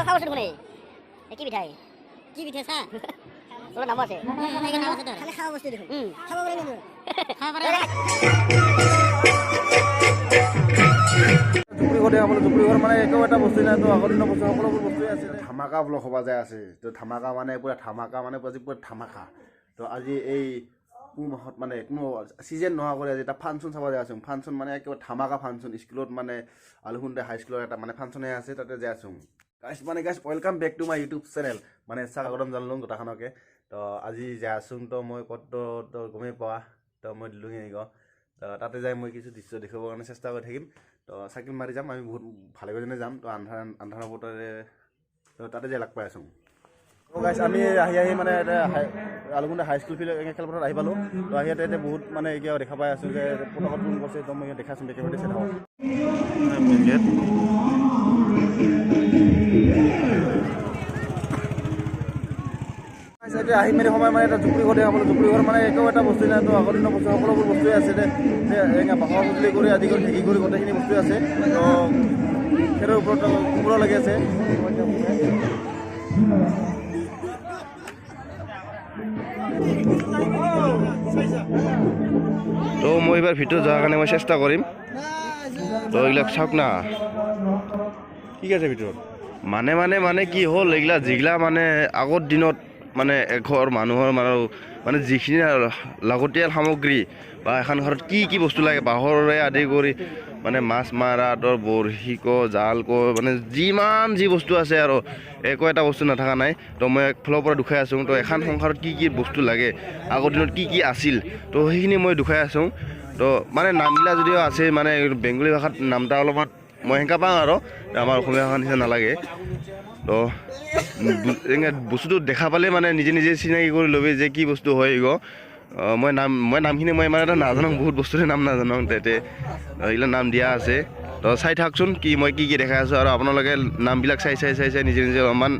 খাব শুনে কি পিঠাই কি পিঠা চা তোর নাম আছে নাম আছে তোর খালি খাওয়া বস্তু দেখুন খাব পারে না খাব পারে জুপুৰি ঘৰ দেখা পালোঁ জুপুৰি ঘৰ মানে একো এটা বস্তু নাই তো আগৰ দিনৰ বস্তু সকলোবোৰ বস্তুৱে আছে ধামাকা ব্লক হ'ব যায় আছে তো ধামাকা মানে পুৰা ধামাকা তো আজি এই পুহ মাহত মানে কোনো ছিজন নোহোৱা কৰি আজি এটা ফাংচন চাব যায় আছোঁ ফাংচন মানে একেবাৰে ধামাকা ফাংচন স্কুলত মানে আলুখুন্দে হাইস্কুলৰ এটা মানে ফাংচনে আছে তাতে যাই আছোঁ গাইছ welcome back to my YouTube channel মানে স্বাগতম জনালোঁ গোটাখনকে তো আজি যাই আছোঁ তো মই ক'ত তো গমেই পোৱা তো মই দিলোঁহি আহিব তো তাতে যাই মই কিছু দৃশ্য দেখাবৰ কাৰণে চেষ্টা কৰি থাকিম তো চাইকেল মাৰি যাম আমি বহুত ভালে কেইজনে যাম তো আন্ধাৰ বতৰে তো তাতে যাই লগ পাই আছোঁ গাইছ আমি আহি মানে আলুগুন্দা হাইস্কুল ফিল্ড খেলপথাৰত আহি পালোঁ তো আহি ইয়াতে বহুত মানে এতিয়া দেখা পাই আছোঁ যে পতাকা তুন কৰিছে তো মই দেখাইছোঁ একেবাৰে চাই থাকক এতিয়া আহি মেলি সময় মানে এটা জুপুৰি ঘৰ দেখা পালোঁ জুপুৰি ঘৰ মানে একো এটা বস্তু নাই তো আগৰ দিনৰ বস্তু সকলোবোৰ বস্তুৱে আছে যে বাঁহৰ সঁজুলি কৰি আদি কৰি ঢেঁকী কৰি গোটেইখিনি বস্তুৱে আছে তো খেৰৰ ওপৰত কুকুৰা লাগি আছে তো মই এইবাৰ ভিতৰত যোৱাৰ কাৰণে মই চেষ্টা কৰিম তো এইবিলাক চাওক না ঠিক আছে ভিতৰত মানে কি হ'ল এইগিলা যিগিলা মানে আগৰ দিনত মানে এঘৰ মানুহৰ মানে যিখিনি লাগতিয়াল সামগ্ৰী বা এখন ঘৰত কি বস্তু লাগে বাঁহৰে আদি কৰি মানে মাছ মাৰা তোৰ বৰশী জাল মানে যিমান যি বস্তু আছে আৰু একো এটা বস্তু নাথাকা নাই তো মই একফালৰ পৰা দেখুৱাই আছোঁ তো এখন সংসাৰত কি বস্তু লাগে আগৰ দিনত কি আছিল তো সেইখিনি মই দেখুৱাই আছোঁ তো মানে নামবিলাক যদিও আছে মানে বেংগলী ভাষাত নামটা অলপমান মই সেনেকা পাওঁ আৰু আমাৰ অসমীয়া ভাষাৰ নিচিনা নালাগে তো বস্তুটো দেখা পালে মানে নিজে চিনাকি কৰি ল'বি যে কি বস্তু হয় মই নামখিনি মই মানে এটা নাজানো বহুত বস্তুৰে নাম নাজানো তাতে এইবিলাক নাম দিয়া আছে তো চাই থাকচোন মই কি দেখাই আছোঁ আৰু আপোনালোকে নামবিলাক চাই নিজে অলপমান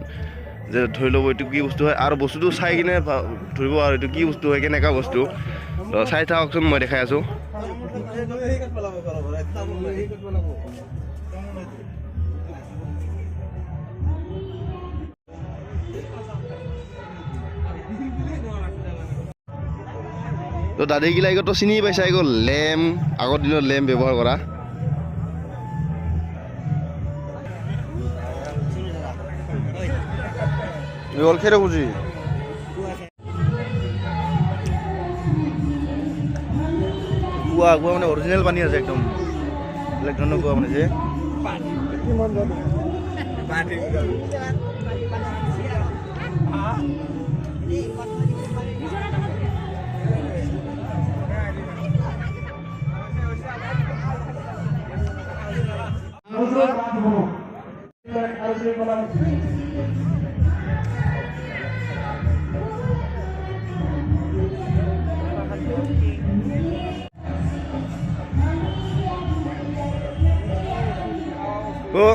যে ধৰি ল'ব এইটো কি বস্তু হয় আৰু বস্তুটো চাই কিনে ধৰিব আৰু এইটো কি বস্তু হয় কেনেকুৱা বস্তু তো চাই থাকচোন মই দেখাই আছোঁ তো দাদীগিলা তো চিনি পাইছা গ'ল লেম্প আগৰ দিনত লেম্প ব্যৱহাৰ কৰা গ'ল খেৰ বুজি গুৱা মানে অৰিজিনেল পানী আছে একদম বেলেগ ধৰণৰ গুৱা মানে যে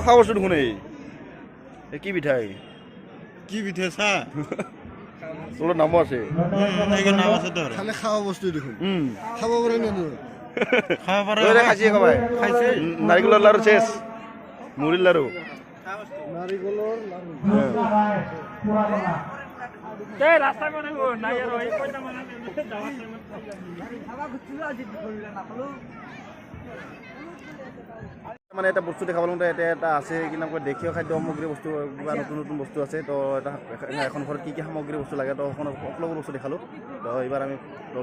খাব বস্তু দেখোন এই কি পিঠাই কি পিঠা চা তোৰ নামো আছে নাম আছে তোৰ খালি খাওয়া বস্তু দেখোন খাব পাৰে না খাব পাৰা খাইছে কবাই খাইছে নাৰিকলৰ লাৰু চেছ মুড়িৰ লাৰু নাৰিকলৰ লাৰু রাস্তা মানে নাই আর এই কয়টা মানে যাওয়ার টাইম খাওয়া ঘুরছিল আজি ধরিলা না পালো মানে এটা বস্তু দেখা পালোঁ এটা আছে কি নাম কয় দেশীয় খাদ্য সামগ্ৰী বস্তু কিবা নতুন বস্তু আছে তো এটা এখন ঘৰত কি সামগ্ৰী বস্তু লাগে তো সকলোবোৰ বস্তু দেখালোঁ তো এইবাৰ আমি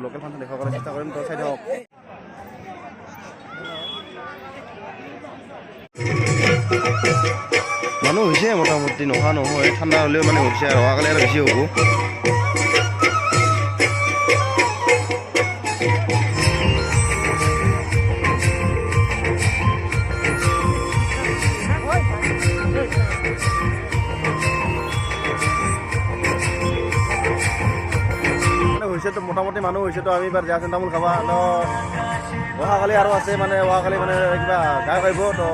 লোকেল ফাংচন দেখাব কাৰণে চেষ্টা কৰিম তো চাই থাকক মানুহ হৈছে মোটামুটি নোহোৱা নহয় ঠাণ্ডা হ'লেও মানে হৈছে আৰু অহাকালি আৰু বেছি হ'ব তো মোটামুটি মানুহ হৈছে তো আমি এবাৰ জীয়া চিন্তামূল খাবা তো অহাকালি আৰু আছে মানে অহাকালি মানে কিবা গায়ক আহিব তো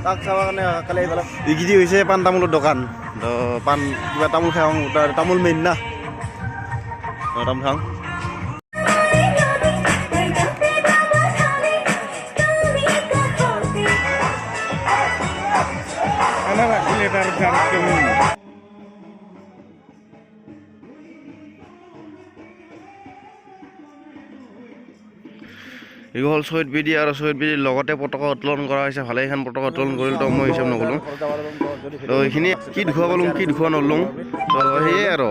তাক চাবৰ কাৰণে কালি আহি পেলাই এইকেইটি হৈছে পাণ তামোলৰ দোকান তো পাণ কিবা তামোল খাওঁ তামোল মেইন না তামোল খাওঁ এটা এগুলো হল শহীদ বেদী আৰু শহীদ বেদীৰ লগতে পতাকা উত্তোলন কৰা হৈছে ভালেকেইখন পতাকা উত্তোলন কৰিল তো মই হিচাপ নকৰোঁ তো এইখিনি কি দেখুৱাব লওঁ কি দেখুওৱা নলওঁ তো সেয়ে আৰু